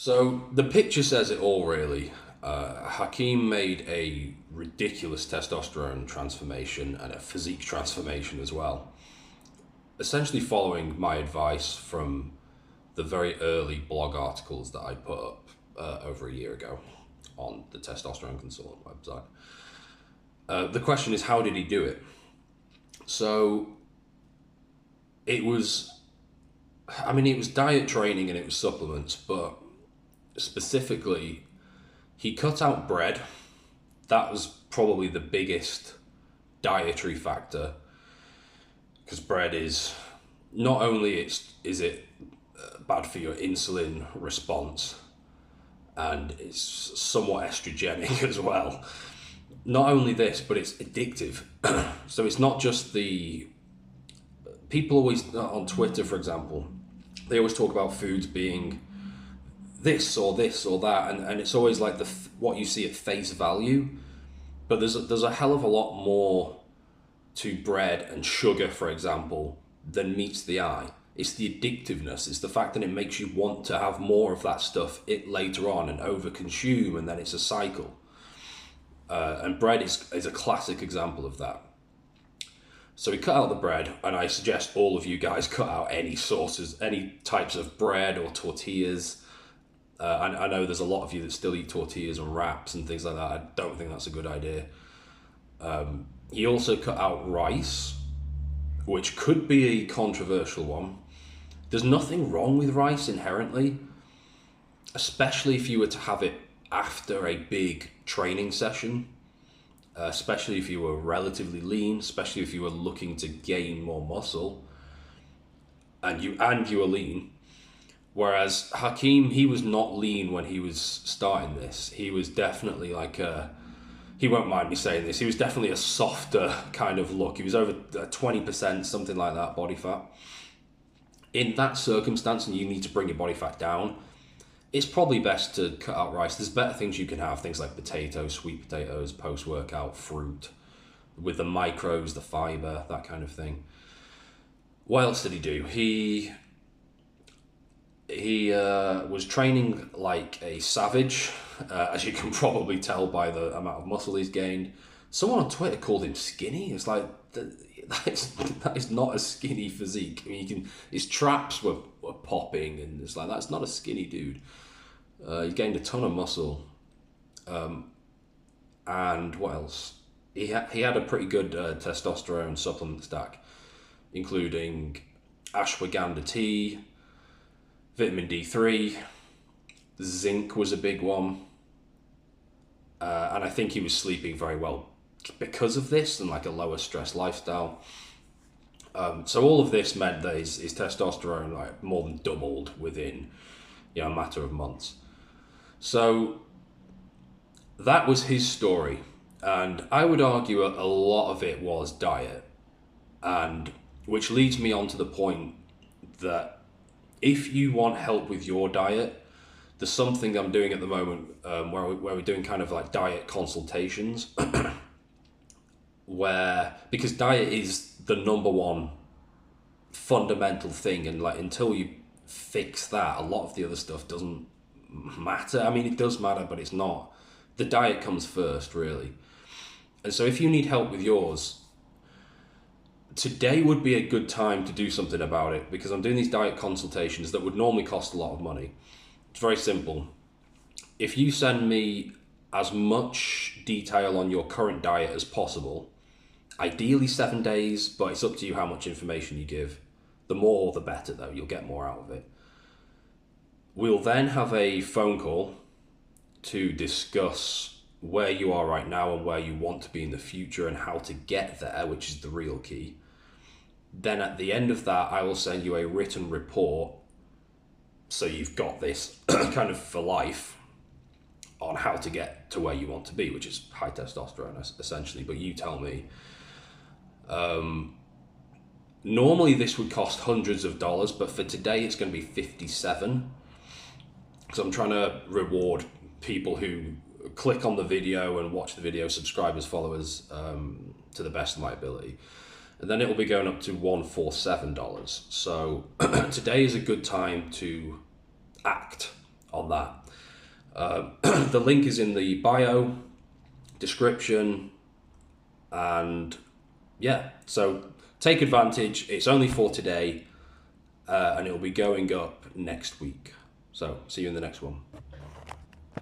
So the picture says it all, really. Hakeem made a ridiculous testosterone transformation and a physique transformation as well. Essentially following my advice from the very early blog articles that I put up over a year ago on the Testosterone Consultant website. The question is, how did he do it? So it was diet training and it was supplements, but specifically, he cut out bread. That was probably the biggest dietary factor, because bread is not only is it bad for your insulin response, and it's somewhat estrogenic as well. Not only this, but it's addictive. So it's not just the people always on Twitter, for example, they always talk about foods being this or that, and it's always like what you see at face value, but there's a hell of a lot more to bread and sugar, for example, than meets the eye. It's the addictiveness. It's the fact that it makes you want to have more of that stuff later on and overconsume, and then it's a cycle. And bread is a classic example of that. So we cut out the bread, and I suggest all of you guys cut out any sauces, any types of bread or tortillas. I know there's a lot of you that still eat tortillas and wraps and things like that. I don't think that's a good idea. He also cut out rice, which could be a controversial one. There's nothing wrong with rice inherently, especially if you were to have it after a big training session, especially if you were relatively lean, especially if you were looking to gain more muscle, and you were lean. Whereas Hakeem, he was not lean when he was starting this. He was definitely like he won't mind me saying this, he was definitely a softer kind of look. He was over 20%, something like that, body fat. In that circumstance, and you need to bring your body fat down, it's probably best to cut out rice. There's better things you can have, things like potatoes, sweet potatoes, post-workout, fruit, with the micros, the fiber, that kind of thing. What else did he do? He was training like a savage, as you can probably tell by the amount of muscle he's gained. Someone on Twitter called him skinny. It's like, that is not a skinny physique. I mean, his traps were popping, and it's like, that's not a skinny dude. He gained a ton of muscle. And what else? He had a pretty good testosterone supplement stack, including ashwagandha tea, vitamin D3, zinc was a big one, and I think he was sleeping very well because of this and like a lower stress lifestyle. So all of this meant that his testosterone like more than doubled within a matter of months. So that was his story, and I would argue a lot of it was diet, and which leads me on to the point that if you want help with your diet, there's something I'm doing at the moment where we're doing kind of like diet consultations, because diet is the number one fundamental thing, and like until you fix that, a lot of the other stuff doesn't matter. I mean, it does matter, but it's not. The diet comes first, really. And so if you need help with yours, today would be a good time to do something about it, because I'm doing these diet consultations that would normally cost a lot of money. It's very simple. If you send me as much detail on your current diet as possible, ideally 7 days, but it's up to you how much information you give. The more, the better, though. You'll get more out of it. We'll then have a phone call to discuss where you are right now and where you want to be in the future and how to get there, which is the real key. Then at the end of that, I will send you a written report, so you've got this kind of for life on how to get to where you want to be, which is high testosterone essentially. But you tell me. Normally this would cost hundreds of dollars, but for today it's going to be $57, because I'm trying to reward people who click on the video and watch the video, subscribers, followers, to the best of my ability. And then it will be going up to $147. So today is a good time to act on on that. The link is in the bio, description, and yeah, so take advantage. It's only for today, and it'll be going up next week. So see you in the next one.